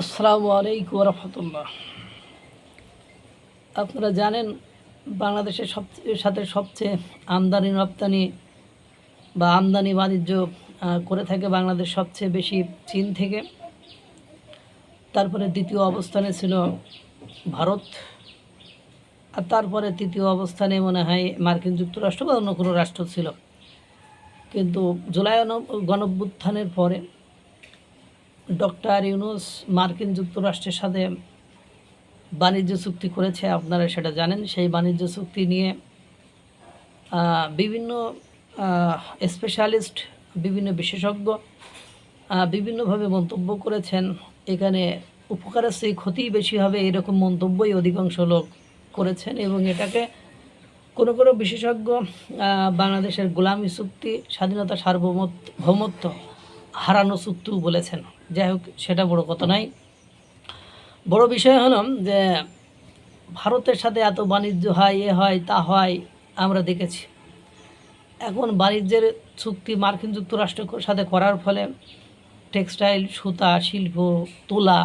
আসসালামু আলাইকুম রহমতুল্লাহ। আপনারা জানেন বাংলাদেশের সাথে সবচেয়ে আমদানি রপ্তানি বা আমদানি বাণিজ্য করে থাকে বাংলাদেশ সবচেয়ে বেশি চীন থেকে। তারপরে দ্বিতীয় অবস্থানে ছিল ভারত, আর তারপরে তৃতীয় অবস্থানে মনে হয় মার্কিন যুক্তরাষ্ট্র বা অন্য কোনো রাষ্ট্র ছিল। কিন্তু জুলাই গণঅভ্যুত্থানের পরে ডক্টর ইউনূস মার্কিন যুক্তরাষ্ট্রের সাথে বাণিজ্য চুক্তি করেছে, আপনারা সেটা জানেন। সেই বাণিজ্য চুক্তি নিয়ে বিভিন্ন স্পেশালিস্ট, বিভিন্ন বিশেষজ্ঞ বিভিন্নভাবে মন্তব্য করেছেন। এখানে উপকারের চেয়ে ক্ষতিই বেশি হবে এরকম মন্তব্যই অধিকাংশ লোক করেছেন, এবং এটাকে কোনো কোনো বিশেষজ্ঞ বাংলাদেশের গোলামি চুক্তি, স্বাধীনতা সার্বভৌমত্ব হারানো চুক্তিও বলেছেন। যাই হোক, সেটা বড় কথা নয়। বড় বিষয় হলো যে ভারতের সাথে এত বাণিজ্য হয়, এ হয় তা হয়, আমরা দেখেছি। এখন বাণিজ্যের চুক্তি মার্কিন যুক্তরাষ্ট্রের সাথে করার ফলে টেক্সটাইল, সুতা শিল্প, তুলা,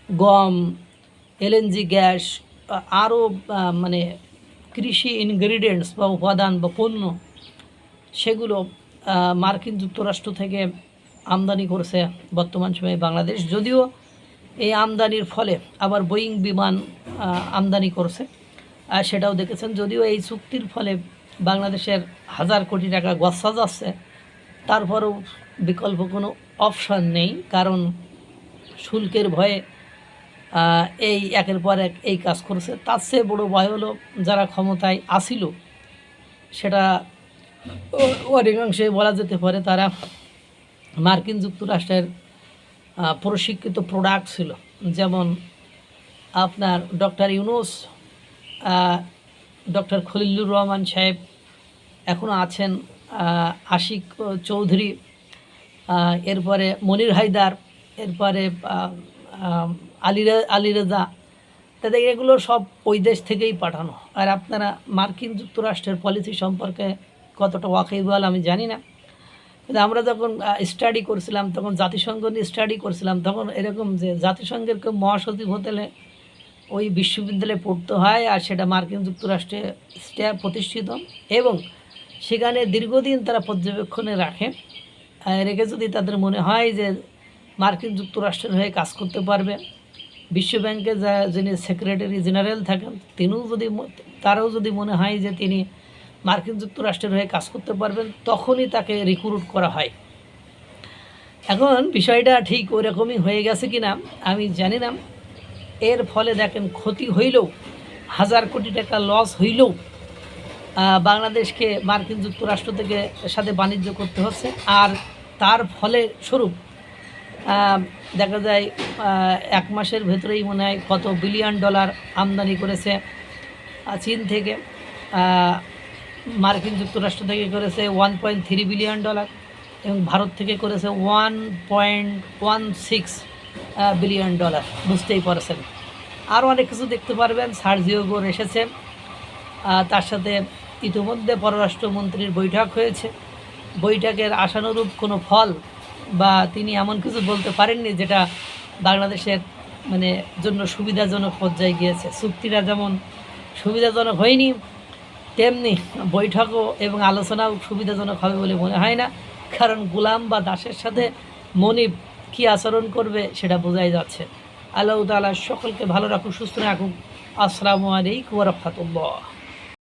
গম, এলএনজি গ্যাস, আরও মানে কৃষি ইনগ্রিডিয়েন্টস বা উপাদান বা পণ্য, সেগুলো মার্কিন যুক্তরাষ্ট্র থেকে আমদানি করছে বর্তমান সময়ে বাংলাদেশ। যদিও এই আমদানির ফলে আবার বোয়িং বিমান আমদানি করছে, সেটাও দেখেছেন। যদিও এই চুক্তির ফলে বাংলাদেশের হাজার কোটি টাকা গচ্ছা যাচ্ছে, তারপরেও বিকল্প কোনো অপশান নেই, কারণ শুল্কের ভয়ে এই একের পর এক এই কাজ করছে। তার চেয়ে বড় ভয় হলো যারা ক্ষমতায় আসিল, সেটা অধিকাংশে বলা যেতে পারে তারা মার্কিন যুক্তরাষ্ট্রের প্রশিক্ষিত প্রোডাক্ট ছিল। যেমন আপনার ডক্টর ইউনূস, ডক্টর খলিলুর রহমান সাহেব এখনও আছেন, আশিক চৌধুরী, এরপরে মনির হায়দার, এরপরে আলী রেজা, তাদের এগুলো সব ওই দেশ থেকেই পাঠানো। আর আপনারা মার্কিন যুক্তরাষ্ট্রের পলিসি সম্পর্কে কতটা ওয়াকিবহাল আমি জানি না, কিন্তু আমরা যখন স্টাডি করছিলাম, তখন জাতিসংঘ নিয়ে স্টাডি করছিলাম, তখন এরকম যে জাতিসংঘের কেউ মহাসচিব হতে ওই বিশ্ববিদ্যালয়ে পড়তে হয়, আর সেটা মার্কিন যুক্তরাষ্ট্রে প্রতিষ্ঠিত, এবং সেখানে দীর্ঘদিন তারা পর্যবেক্ষণে রেখে যদি তাদের মনে হয় যে মার্কিন যুক্তরাষ্ট্রের হয়ে কাজ করতে পারবে, বিশ্বব্যাংকে যিনি সেক্রেটারি জেনারেল থাকেন তারাও যদি মনে হয় যে তিনি মার্কিন যুক্তরাষ্ট্রের হয়ে কাজ করতে পারবেন, তখনই তাকে রিক্রুট করা হয়। এখন বিষয়টা ঠিক ওরকমই হয়ে গেছে কিনা আমি জানি না। এর ফলে দেখেন, ক্ষতি হইলেও, হাজার কোটি টাকা লস হইলেও বাংলাদেশকে মার্কিন যুক্তরাষ্ট্র থেকে সাথে বাণিজ্য করতে হচ্ছে। আর তার ফলে স্বরূপ দেখা যায় এক মাসের ভেতরেই মনে হয় কত বিলিয়ন ডলার আমদানি করেছে চীন থেকে, মার্কিন যুক্তরাষ্ট্র থেকে করেছে 1.3 বিলিয়ন ডলার, এবং ভারত থেকে করেছে 1.16 বিলিয়ন ডলার। বুঝতেই পারছেন। আরও অনেক কিছু দেখতে পারবেন। সার্জিও গোর এসেছে, তার সাথে ইতিমধ্যে পররাষ্ট্রমন্ত্রীর বৈঠক হয়েছে। বৈঠকের আশানুরূপ কোনো ফল বা তিনি এমন কিছু বলতে পারেননি যেটা বাংলাদেশের জন্য সুবিধাজনক পর্যায়ে গিয়েছে। চুক্তিটা যেমন সুবিধাজনক হয়নি, তেমনি বৈঠকও এবং আলোচনাও সুবিধাজনক হবে বলে মনে হয় না, কারণ গোলাম বা দাসের সাথে মনিব কী আচরণ করবে সেটা বোঝাই যাচ্ছে। আল্লাহ তাআলা সকলকে ভালো রাখুক, সুস্থ রাখুক। আসসালামু আলাইকুম ওয়া রাহমাতুল্লাহ।